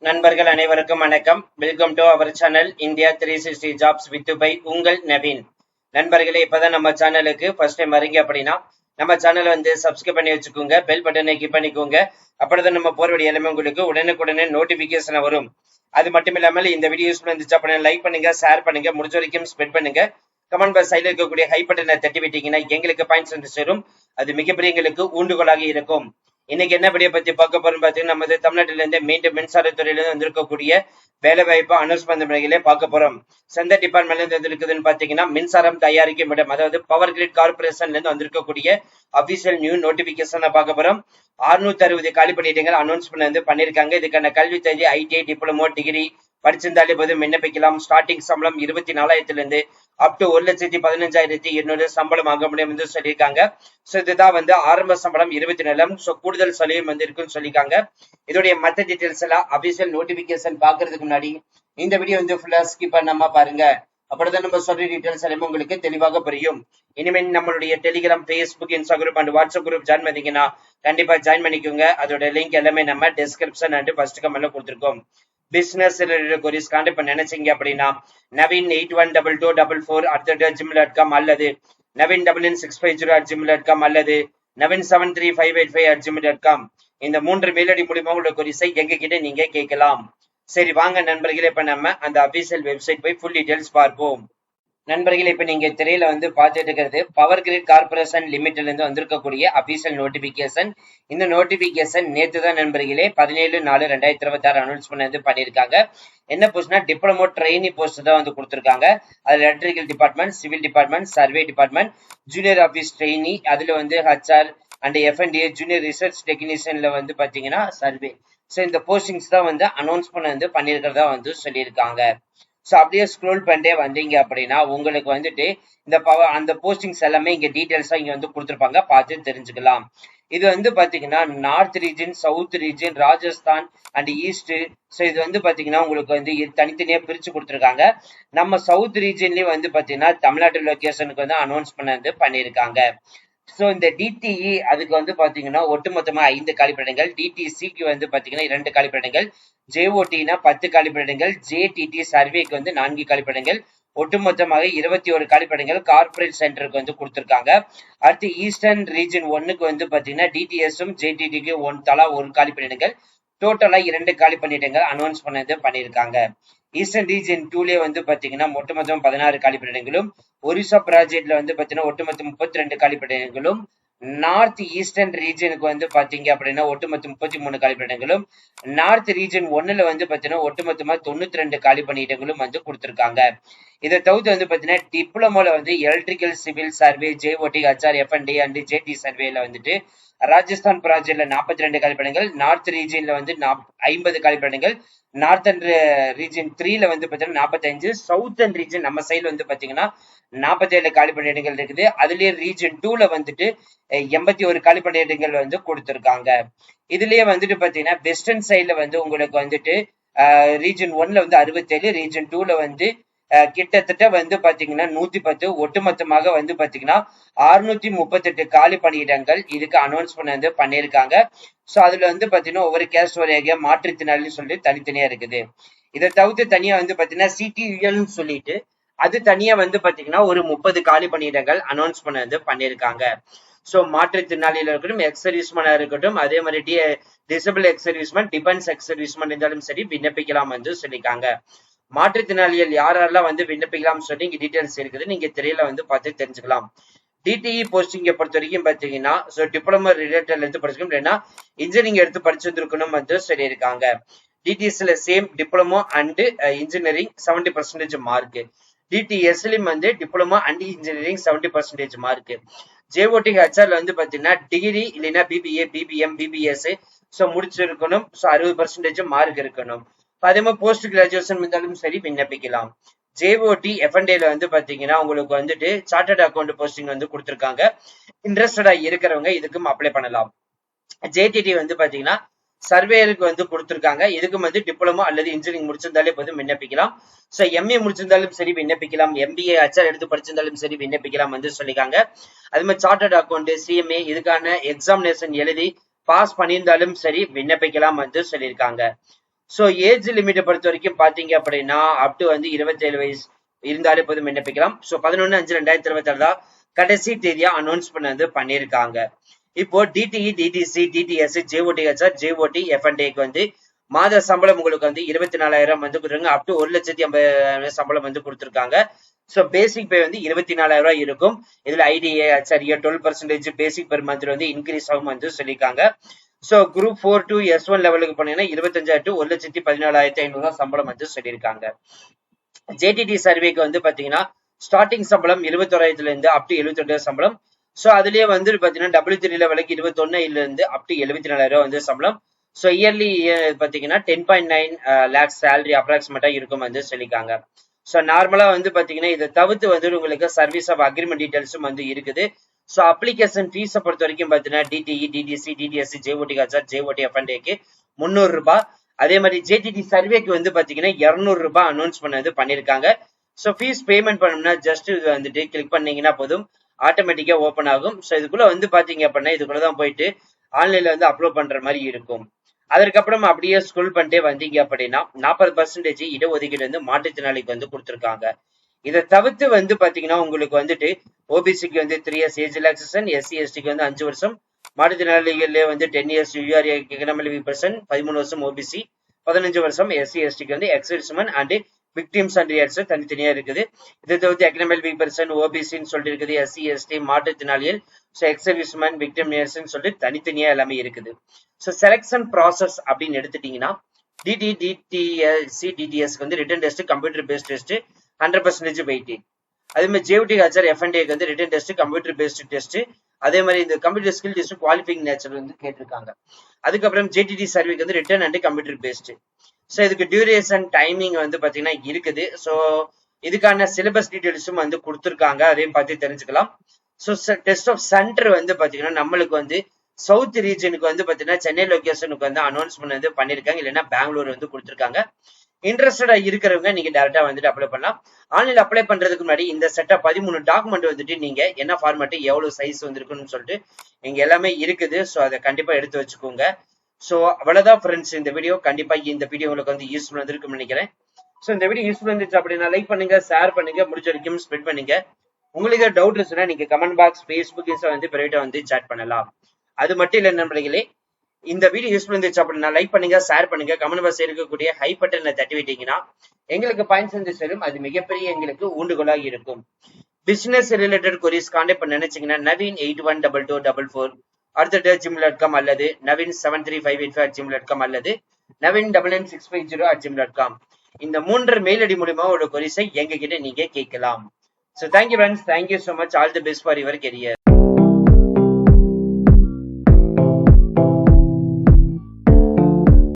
நண்பர்கள் அனைவருக்கும் வணக்கம். Welcome to our channel India 360 jobs with by உங்கள் நவீன். நண்பர்களே, இப்பதான் நம்ம சேனலுக்கு ஃபர்ஸ்ட் டைம் வரீங்க அப்படின்னா நம்ம சேனலை வந்து சப்ஸ்கிரைப் பண்ணி வச்சுக்கோங்க, பெல் பட்டனை கிளிக் பண்ணிக்கோங்க. அப்படிதான் நம்ம போற வீடியோ எல்லாமே உங்களுக்கு உடனுக்குடனே நோட்டிபிகேஷன் வரும். அது மட்டும் இல்லாமல் இந்த வீடியோ யூஸ்ஃபுல் இருந்துச்சு அப்படின்னா லைக் பண்ணுங்க, ஷேர் பண்ணுங்க, முடிஞ்ச வரைக்கும் ஸ்ப்ரெட் பண்ணுங்க. கமெண்ட் பாக்ஸ் சைடில் இருக்கக்கூடிய ஹை பட்டனை தட்டி விட்டீங்கன்னா எங்களுக்கு பாயிண்ட்ஸ் வந்து சேரும். அது மிகப்பெரிய எங்களுக்கு ஊண்டுகோலாக இருக்கும். இன்னைக்கு என்ன வீடியோ பத்தி பார்க்க போறோம் பாத்தீங்கன்னா, நம்ம தமிழ்நாட்டில இருந்து மீண்டும் மின்சாரத்துறையில இருந்து வந்திருக்கக்கூடிய வேலை வாய்ப்பு அனௌன்ஸ்மெண்ட் முறைகளே பார்க்க போறோம். எந்த டிபார்ட்மெண்ட்ல இருந்து வந்திருக்குதுன்னு பாத்தீங்கன்னா, மின்சாரம் தயாரிக்கும் இடம், அதாவது பவர் கிரிட் கார்பரேஷன்ல இருந்து வந்திருக்கக்கூடிய அபிஷியல் நியூ நோட்டிபிகேஷன் பார்க்க போறோம். 660 காலி பணியிடங்கள் அனௌன்ஸ்மெண்ட் வந்து பண்ணிருக்காங்க. இதுக்கான கல்வி தகுதி ஐடிஐ, டிப்ளமோ, டிகிரி படிச்சிருந்தாலே போதும் விண்ணப்பிக்கலாம். ஸ்டார்டிங் சம்பளம் 24,000 இருந்து அப் டு 1,15,200 சம்பளம் ஆக முடியும் என்று சொல்லியிருக்காங்க. சோ இதுதான் வந்து ஆரம்ப சம்பளம் 24,000. சோ கூடுதல் சலுகையும் வந்து இருக்குன்னு சொல்லியிருக்காங்க. இதோடைய மற்ற டீடைல்ஸ் எல்லாம் அபிஷியல் நோட்டிபிகேஷன் பாக்குறதுக்கு முன்னாடி இந்த வீடியோ வந்து ஃபுல்லா ஸ்கிப் பண்ணாம பாருங்க. அப்படிதான் நம்ம சொல்ற டீடைல்ஸ் எல்லாமே உங்களுக்கு தெளிவாக புரியும். இனிமேல் நம்மளுடைய Telegram, Facebook, Instagram and WhatsApp group join பண்ணீங்கன்னா கண்டிப்பா ஜாயின் பண்ணிக்கோங்க. அதோட லிங்க் எல்லாமே நம்ம டிஸ்கிரிப்ஷன் அண்ட் ஃபர்ஸ்ட் கமெண்ட்ல கொடுத்துருக்கோம். பிசினஸ் ரிலேட்டட் கொரிஸ் கான்டாக்ட் பண்ண நினைச்சீங்க அப்படின்னா நவீன் 812244@gmail.com அல்லது நவீன் 99650@gmail.com அல்லது நவீன் 73585@gmail.com இந்த 3 மெயில் ஐடி மூலமா உள்ள கொரிஸை எங்க கிட்ட நீங்க கேட்கலாம். சரி வாங்க நண்பர்களே, இப்ப நம்ம அந்த அபிஷியல் வெப்சைட் போய் ஃபுல் டீடைல்ஸ் பார்ப்போம். நண்பர்களே, இப்ப நீங்க திரையில வந்து பார்த்துட்டு இருக்கிறது பவர் கிரிட் கார்பரேஷன் லிமிட்ல இருந்து வந்திருக்கக்கூடிய அபிஷியல் நோட்டிபிகேஷன். இந்த நோட்டிபிகேஷன் நேற்று தான் நண்பர்களே 17/4/2026 அனௌன்ஸ்மெண்ட் வந்து பண்ணியிருக்காங்க. என்ன போஸ்ட்னா டிப்ளமோ ட்ரெயினி போஸ்ட் தான் வந்து கொடுத்துருக்காங்க. அதுல electrical department, civil department, survey department, junior office trainee, அதுல வந்து ஹச்ஆர் அண்ட் எஃப்என்டிஏ, ஜூனியர் ரிசர்ச் டெக்னீஷியன்ல வந்து பாத்தீங்கன்னா சர்வே. ஸோ இந்த போஸ்டிங்ஸ் தான் வந்து அனௌன்ஸ்மெண்ட் வந்து பண்ணியிருக்கிறதா வந்து சொல்லியிருக்காங்க. ஸோ அப்படியே ஸ்க்ரோல் பண்ணிட்டே வந்தீங்க அப்படின்னா உங்களுக்கு வந்துட்டு இந்த அந்த போஸ்டிங்ஸ் எல்லாமே இங்க டீடைல்ஸா இங்க வந்து கொடுத்துருப்பாங்க, பார்த்து தெரிஞ்சுக்கலாம். இது வந்து பாத்தீங்கன்னா north region, south region, Rajasthan and east. So இது வந்து பாத்தீங்கன்னா உங்களுக்கு வந்து தனித்தனியா பிரிச்சு கொடுத்துருக்காங்க. நம்ம சவுத் ரீஜன்லயும் வந்து பாத்தீங்கன்னா தமிழ்நாட்டு லொகேஷனுக்கு வந்து அனௌன்ஸ்மெண்ட் வந்து பண்ணியிருக்காங்க. சோ இந்த டிடிஇ அதுக்கு வந்து பாத்தீங்கன்னா ஒட்டுமொத்தமா 5 காலிப்படங்கள், டிடிசிக்கு வந்து பாத்தீங்கன்னா 2 காலிப்படங்கள், ஜேஓடினா 10 காலிப்படங்கள், ஜேடிடி சர்வேக்கு வந்து 4 காலிப்படங்கள், ஒட்டுமொத்தமாக 21 காலிப்படங்கள் கார்பரேட் சென்டருக்கு வந்து கொடுத்திருக்காங்க. அடுத்து ஈஸ்டர்ன் ரீஜன் 1க்கு வந்து பாத்தீங்கன்னா டிடிஎஸும் ஜேடிடிக்கு தலா 1 காலிப்படங்கள், டோட்டலா 2 காலி பணியிடங்கள் அனௌன்ஸ் பண்ணியிருக்காங்க. ஈஸ்டர்ன் ரீஜன் 2லயே வந்து பாத்தீங்கன்னா ஒட்டுமொத்தம் 16 காலிப்படங்களும், ஒரிசா ப்ராஜெக்ட்ல வந்து பாத்தீங்கன்னா ஒட்டுமொத்தம் 32 காலிப்படங்களும், நார்த் ஈஸ்டர்ன் ரீஜனுக்கு வந்து பாத்தீங்க அப்படின்னா ஒட்டுமொத்தம் 33 காலிப்படங்களும், நார்த் ரீஜன் 1ல வந்து பாத்தீங்கன்னா ஒட்டுமொத்தமா 92 காலி பணியிடங்களும் வந்து கொடுத்திருக்காங்க. இதை தவிர்த்து வந்து பாத்தீங்கன்னா டிப்ளமோல வந்து electrical, civil, survey, JOD, HR, FND and JD சர்வேல வந்துட்டு ராஜஸ்தான் ப்ராஜெக்ட்ல 42 காலிப்படங்கள், நார்த் ரீஜன்ல வந்து 50 காலிப்படங்கள், நார்த்தன் ரீஜன் 3ல வந்து பாத்தீங்கன்னா 45, சவுத்தன் ரீஜன் நம்ம சைடுல வந்து பாத்தீங்கன்னா 47 காலிப்பணியிடங்கள் இருக்குது. அதுலயே ரீஜன் 2ல வந்துட்டு 81 காலிப்பணியிடங்கள் வந்து கொடுத்திருக்காங்க. இதுலயே வந்துட்டு பாத்தீங்கன்னா வெஸ்டர்ன் சைடுல வந்து உங்களுக்கு வந்துட்டு ரீஜன் 1ல வந்து 67, ரீஜன் 2ல வந்து கிட்டத்தட்ட வந்து பாத்தீங்கன்னா 110, ஒட்டுமொத்தமாக வந்து பாத்தீங்கன்னா 638 காலி பணியிடங்கள் இதுக்கு அனௌன்ஸ்மெண்ட் வந்து பண்ணியிருக்காங்க. சோ அதுல வந்து பாத்தீங்கன்னா ஒவ்வொரு கேஸ்ட் வரையாக மாற்றுத்திறனாளின்னு சொல்லிட்டு தனித்தனியா இருக்குது. இதை தவிர்த்து தனியா வந்து பாத்தீங்கன்னா சிடியூஎல்னு சொல்லிட்டு அது தனியா வந்து பாத்தீங்கன்னா ஒரு 30 காலி பணியிடங்கள் அனௌன்ஸ்மெண்ட் வந்து பண்ணியிருக்காங்க. சோ மாற்றுத்திறனாளியில இருக்கட்டும், எக்ஸ் சர்வீஸ்மேனா இருக்கட்டும், அதே மாதிரி disable X serviceman, defence X serviceman இருந்தாலும் சரி விண்ணப்பிக்கலாம் வந்து சொல்லியிருக்காங்க. மாற்றுத்திறனாளிகள் யாரெல்லாம் வந்து விண்ணப்பிக்கலாம் சொல்லி இங்க டீடைல்ஸ் இருக்குது, நீங்க திரையில வந்து பார்த்து தெரிஞ்சுக்கலாம். டிடிஇ போஸ்டிங்க பொறுத்த வரைக்கும் பாத்தீங்கன்னா டிப்ளமோ ரிலேட்டட்ல இருந்து படிச்சிருக்கணும், இல்லைன்னா இன்ஜினியரிங் எடுத்து படிச்சிருக்கணும் வந்து சொல்லியிருக்காங்க. டிடிஎஸ்ல same diploma and engineering 70% mark. டிடிஎஸ்லயும் வந்து diploma and engineering 70% mark. JOD ஹெச்ஆர்ல வந்து பாத்தீங்கன்னா டிகிரி இல்லைன்னா பிபிஏ, பிபிஎம், பிபிஎஸ் முடிச்சிருக்கணும். 60% மார்க் இருக்கணும். அதே மாதிரி போஸ்ட் கிராஜுவேஷன் இருந்தாலும் சரி விண்ணப்பிக்கலாம். ஜேஓடி எஃப்என்டில வந்து பாத்தீங்கன்னா உங்களுக்கு வந்துட்டு சார்ட்டர்ட் அக்கௌண்ட் போஸ்டிங் வந்து கொடுத்திருக்காங்க. இன்ட்ரெஸ்டடா இருக்கிறவங்க இதுக்கும் அப்ளை பண்ணலாம். ஜேடிடி வந்து பாத்தீங்கன்னா சர்வேருக்கு வந்து கொடுத்திருக்காங்க. இதுக்கும் வந்து டிப்ளமோ அல்லது இன்ஜினியரிங் முடிச்சிருந்தாலே போதும் விண்ணப்பிக்கலாம். சோ எம்ஏ முடிச்சிருந்தாலும் சரி விண்ணப்பிக்கலாம், எம்பிஏ ஹெச்ஆர் எடுத்து படிச்சிருந்தாலும் சரி விண்ணப்பிக்கலாம் வந்து சொல்லிருக்காங்க. அது மாதிரி சார்ட்டர்ட் அக்கௌண்ட், சிஎம்ஏ இதுக்கான எக்ஸாமினேஷன் எழுதி பாஸ் பண்ணியிருந்தாலும் சரி விண்ணப்பிக்கலாம் வந்து சொல்லியிருக்காங்க. சோ ஏஜ் லிமிட்டை பொறுத்த வரைக்கும் பாத்தீங்க அப்படின்னா அப் டு வந்து 27 வயசு இருந்தாலே போதும் விண்ணப்பிக்கலாம். சோ 11/5/2026 தான் கடைசி தேதியா அனௌன்ஸ் பண்ணது பண்ணிருக்காங்க. இப்போ டிடிஇ, டிடிசி, டிடிஎஸ், ஜேஓடிஹெச்ஆர், ஜேஓடி, எஃப்என்டேக்கு வந்து மாத சம்பளம் உங்களுக்கு வந்து 24,000 வந்து கொடுத்துருங்க. அப் டு 1,50,000 சம்பளம் வந்து கொடுத்துருக்காங்க. சோ பேசிக் பே வந்து 24,000 ரூபாய் இருக்கும். இதுல ஐடிஏ, ஹெச்ஆர்ஏ 12% பேசிக் பெர் மந்த் வந்து இன்க்ரீஸ் ஆகும் வந்து சொல்லியிருக்காங்க. சோ குரூப் 4 to S1 லெவலுக்கு போனீங்கன்னா 25,000 to 1,14,500 சம்பளம் வந்து சொல்லியிருக்காங்க. ஜேடிடி சர்வேக்கு வந்து பாத்தீங்கன்னா ஸ்டார்டிங் சம்பளம் 21,000 இருந்து அப் டு 72,000 சம்பளம். சோ அதுலயே வந்து பாத்தீங்கன்னா W3 லெவலுக்கு 21,000 இருந்து அப் டு 74,000 வந்து சம்பளம். சோ இயர்லி பாத்தீங்கன்னா 10.9 லேக்ஸ் சேலரி அப்ராக்சிமேட்டா இருக்கும் வந்து சொல்லியிருக்காங்க. சோ நார்மலா வந்து பாத்தீங்கன்னா இதை தவிர்த்து வந்து உங்களுக்கு சர்வீஸ் ஆஃப் அக்ரிமெண்ட் டீடைல்ஸும் வந்து இருக்குது. சோ அப்ளிகேஷன் ஃபீஸை பொறுத்த வரைக்கும் பாத்தீங்கன்னா டிடிஇ, டிடிசி, டிடிஎஸ்சி, ஜேஓடிஹெச்ஆர், ஜேஓடி, எஃப்என்டேக்கு 300 ரூபாய். அதே மாதிரி ஜேடிடி சர்வேக்கு வந்து பாத்தீங்கன்னா 200 ரூபாய் அனௌன்ஸ் பண்ணது பண்ணிருக்காங்க. சோ ஃபீஸ் பேமெண்ட் பண்ணணும்னா ஜஸ்ட் இது வந்துட்டு கிளிக் பண்ணீங்கன்னா போதும், ஆட்டோமேட்டிக்கா ஓபன் ஆகும். சோ இதுக்குள்ள வந்து பாத்தீங்க அப்படின்னா இதுக்குள்ளதான் போயிட்டு ஆன்லைன்ல வந்து அப்லோட் பண்ற மாதிரி இருக்கும். அதற்கப்புறம் அப்படியே ஸ்க்ரோல் பண்ணிட்டே வந்தீங்க அப்படின்னா 40% இடஒதுக்கீடு வந்து மாற்றுத்திறனாளிக்கு வந்து கொடுத்துருக்காங்க. இதை தவிர்த்து வந்து பாத்தீங்கன்னா உங்களுக்கு வந்துட்டு ஓபிசிக்கு வந்து 3 years ஏஜ் ரிலாக்சேஷன், எஸ்சி எஸ்டிக்கு வந்து 5 வருஷம், மாற்றுத்திறனாளிகளே வந்து 10 years யூஆர் எக்கனாமிக் பர்சன், 13 வருஷம் ஓபிசி, 15 வருஷம் எஸ்சி எஸ்டிக்கு வந்து ex-servicemen and victims and rears தனித்தனியா இருக்குது. இதை தவிர்த்து எக்கனாமிக் பர்சன், ஓபிசின்னு சொல்லிட்டு இருக்குது, எஸ்சி எஸ்டி, மாற்றுத்திறனாளிகள், ஸோ எக்ஸர்விஸ்மேன், விக்டிம் ரியர்ஸ்ன்னு சொல்லிட்டு தனித்தனியா எல்லாமே இருக்குது. ஸோ செலக்ஷன் ப்ராசஸ் அப்படின்னு எடுத்துட்டீங்கன்னா டிடி, டிடிஎஸ்சி, டிடிஎஸ்க்கு வந்து written test, computer based test 100% waiting. அதே மாதிரி ஜேஓடிஹெச்ஆர், எஃப்என்டேக்கு வந்து written test, computer based test, அதே மாதிரி இந்த computer skill test qualifying nature வந்து கேட்டிருக்காங்க. அதுக்கப்புறம் ஜேடிடி சர்வேக்கு வந்து return and computer based. So இதுக்கு டியூரேஷன் டைமிங் வந்து பாத்தீங்கன்னா இருக்குது. ஸோ இதுக்கான சிலபஸ் டீடைல்ஸும் வந்து கொடுத்துருக்காங்க, அதையும் பார்த்து தெரிஞ்சுக்கலாம். ஸோ டெஸ்ட் ஆஃப் சென்டர் வந்து பாத்தீங்கன்னா நம்மளுக்கு வந்து சவுத் ரீஜனுக்கு வந்து பாத்தீங்கன்னா சென்னை லொகேஷனுக்கு வந்து அனௌன்ஸ்மெண்ட் வந்து பண்ணிருக்காங்க, இல்லைன்னா பெங்களூர் வந்து கொடுத்துருக்காங்க. இன்ட்ரெஸ்டடா இருக்கிறவங்க நீங்க டேரக்டா வந்துட்டு அப்ளை பண்ணலாம். ஆன்லைன்ல அப்ளை பண்றதுக்கு முன்னாடி இந்த செட்டா 13 டாக்குமெண்ட் வந்துட்டு நீங்க என்ன ஃபார்மேட், எவ்வளவு சைஸ் வந்திருக்குன்னு சொல்லிட்டு இங்க எல்லாமே இருக்குது. ஸோ அதை கண்டிப்பா எடுத்து வச்சுக்கோங்க. ஸோ அவ்வளவுதான் ஃப்ரெண்ட்ஸ் இந்த வீடியோ. கண்டிப்பா இந்த வீடியோ உங்களுக்கு வந்து யூஸ்ஃபுல் வந்திருக்கும்னு நினைக்கிறேன். ஸோ இந்த வீடியோ யூஸ்ஃபுல் இருந்துச்சு அப்படின்னா லைக் பண்ணுங்க, ஷேர் பண்ணுங்க, முடிஞ்ச வரைக்கும் ஸ்ப்ரெட் பண்ணுங்க. உங்களுக்கு டவுட் இருந்துச்சுன்னா நீங்க கமெண்ட் பாக்ஸ், ஃபேஸ்புக், இன்ஸ்டா வந்து பிரைவேட்டா வந்து சாட் பண்ணலாம். அது மட்டும் இல்ல நண்பர்களே, இந்த வீடியோ யூஸ்ஃபுல் இருந்துச்சு அப்படின்னா லைக் பண்ணுங்க, ஷேர் பண்ணுங்க, கமெண்ட் பாக்ஸ் இருக்கக்கூடிய ஹை பட்டனை தட்டி விட்டீங்கன்னா எங்களுக்கு பாயிண்ட்ஸ் வந்து சேரும். அது மிகப்பெரிய எங்களுக்கு ஊண்டுகோலாக இருக்கும். பிசினஸ் ரிலேட்டட் கொரிஸ் கான்டாக்ட் பண்ண நினைச்சீங்கன்னா நவீன் 812244 @gmail.com அல்லது நவீன் 73585 அல்லது நவீன் 99650 இந்த 3 மெயில் ஐடி மூலமா ஒரு கொரிஸை எங்க கிட்ட நீங்க கேட்கலாம். So thank you friends, thank you so much, all the best for your career.